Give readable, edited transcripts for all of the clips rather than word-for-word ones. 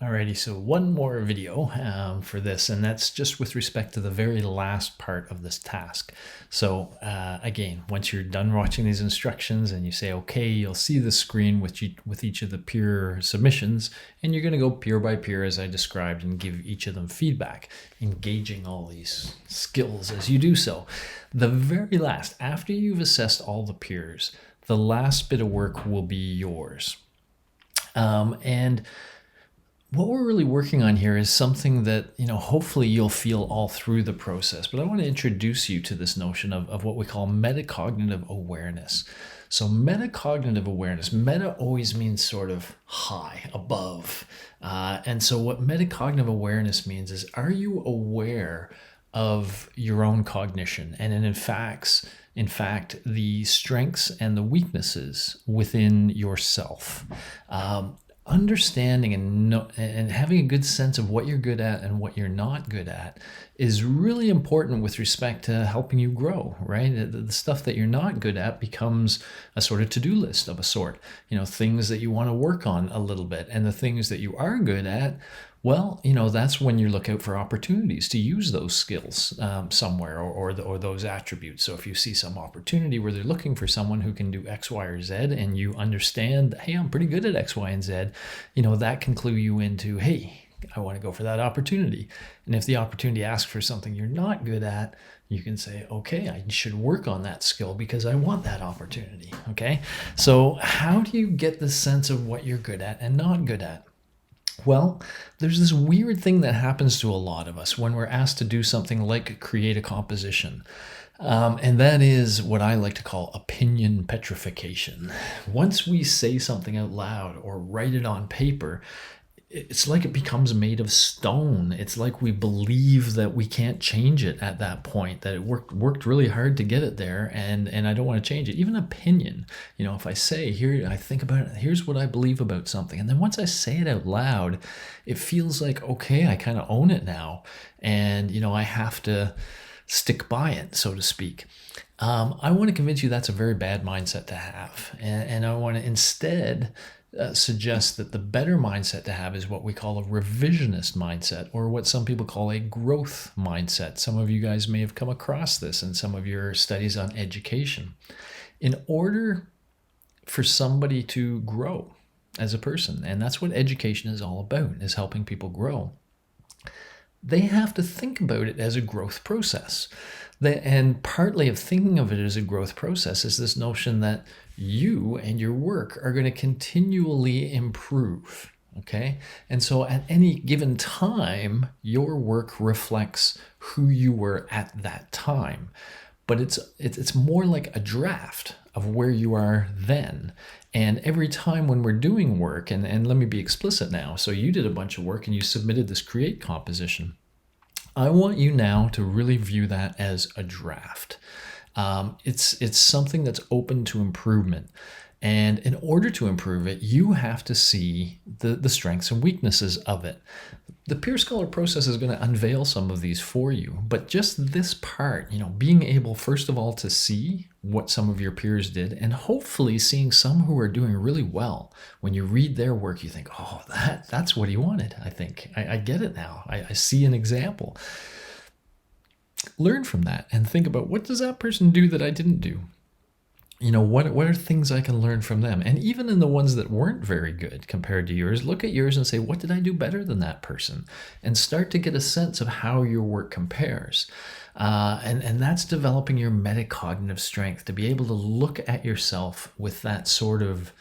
Alrighty, so one more video for this, and that's just with respect to the very last part of this task. So again, once you're done watching these instructions and you say, okay, you'll see the screen with each of the peer submissions, and you're going to go peer by peer as I described and give each of them feedback, engaging all these skills as you do so. The very last, after you've assessed all the peers, the last bit of work will be yours. And what we're really working on here is something that, hopefully you'll feel all through the process. But I want to introduce you to this notion of what we call metacognitive awareness. So metacognitive awareness, meta always means sort of high, above. And so what metacognitive awareness means is, are you aware of your own cognition and in fact, the strengths and the weaknesses within yourself? Understanding and having a good sense of what you're good at and what you're not good at is really important with respect to helping you grow, right? The stuff that you're not good at becomes a sort of to-do list of a sort, things that you want to work on a little bit. And the things that you are good at, well, that's when you look out for opportunities to use those skills somewhere or those attributes. So if you see some opportunity where they're looking for someone who can do X, Y, or Z, and you understand that, hey, I'm pretty good at X, Y, and Z, that can clue you into, hey, I want to go for that opportunity. And if the opportunity asks for something you're not good at, you can say, okay, I should work on that skill because I want that opportunity. Okay. So how do you get the sense of what you're good at and not good at? Well, there's this weird thing that happens to a lot of us when we're asked to do something like create a composition. And that is what I like to call opinion petrification. Once we say something out loud or write it on paper, it's like it becomes made of stone. It's like we believe that we can't change it at that point, that it worked really hard to get it there, and I don't want to change it. Even opinion, if I say, here, I think about it, here's what I believe about something, and then once I say it out loud, it feels like, okay, I kind of own it now, and I have to stick by it, so to speak. I want to convince you that's a very bad mindset to have, and I want to instead suggest that the better mindset to have is what we call a revisionist mindset, or what some people call a growth mindset. Some of you guys may have come across this in some of your studies on education. In order for somebody to grow as a person, and that's what education is all about, is helping people grow, they have to think about it as a growth process. And partly of thinking of it as a growth process is this notion that you and your work are going to continually improve. Okay. And so at any given time, your work reflects who you were at that time. But it's more like a draft of where you are then. And every time when we're doing work, and let me be explicit now. So you did a bunch of work and you submitted this create composition. I want you now to really view that as a draft. It's something that's open to improvement. And in order to improve it, you have to see the strengths and weaknesses of it. The peer scholar process is going to unveil some of these for you, but just this part, being able, first of all, to see what some of your peers did, and hopefully seeing some who are doing really well. When you read their work, you think, oh, that's what he wanted. I think I get it now. I see an example. Learn from that and think about, what does that person do that I didn't do? What are things I can learn from them? And even in the ones that weren't very good compared to yours, look at yours and say, what did I do better than that person? And start to get a sense of how your work compares. And that's developing your metacognitive strength, to be able to look at yourself with that sort of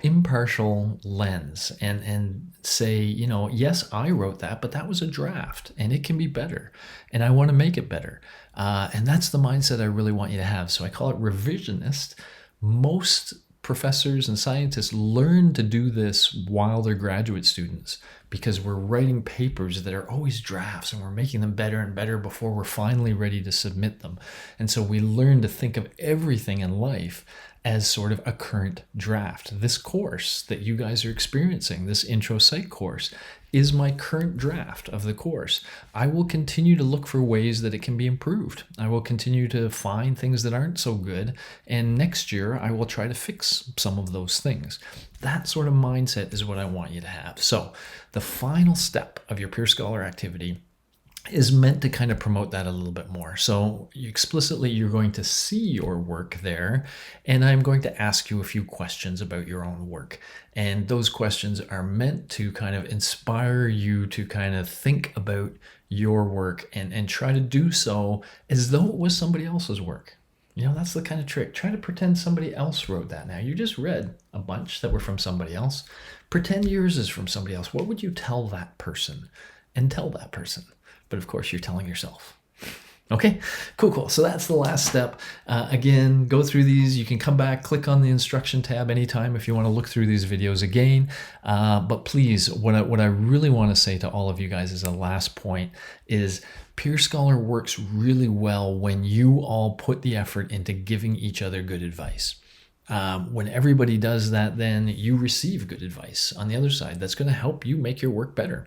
impartial lens and say, yes, I wrote that, but that was a draft and it can be better and I want to make it better. And that's the mindset I really want you to have. So I call it revisionist. Most professors and scientists learn to do this while they're graduate students, because we're writing papers that are always drafts and we're making them better and better before we're finally ready to submit them. And so we learn to think of everything in life as sort of a current draft. This course that you guys are experiencing, this intro psych course, is my current draft of the course. I will continue to look for ways that it can be improved. I will continue to find things that aren't so good, and next year I will try to fix some of those things. That sort of mindset is what I want you to have. So the final step of your peer scholar activity is meant to kind of promote that a little bit more. So explicitly, you're going to see your work there, and I'm going to ask you a few questions about your own work. And those questions are meant to kind of inspire you to kind of think about your work and try to do so as though it was somebody else's work. You know, that's the kind of trick. Try to pretend somebody else wrote that. Now, you just read a bunch that were from somebody else. Pretend yours is from somebody else. What would you tell that person? And tell that person. But of course, you're telling yourself. Okay, cool. So that's the last step. Again, go through these. You can come back, click on the instruction tab anytime if you want to look through these videos again. But please, what I really want to say to all of you guys as a last point is Peer Scholar works really well when you all put the effort into giving each other good advice. When everybody does that, then you receive good advice on the other side. That's going to help you make your work better,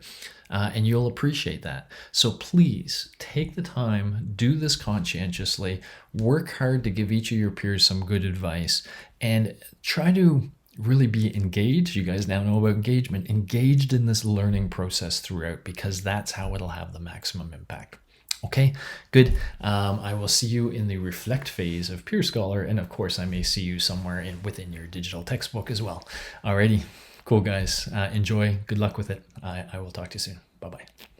and you'll appreciate that. So please take the time, do this conscientiously, work hard to give each of your peers some good advice, and try to really be engaged. You guys now know about engagement, engaged in this learning process throughout, because that's how it'll have the maximum impact. Okay, good. I will see you in the reflect phase of Peer Scholar, and of course I may see you somewhere within your digital textbook as well. Alrighty, cool guys. Enjoy. Good luck with it. I will talk to you soon. Bye-bye.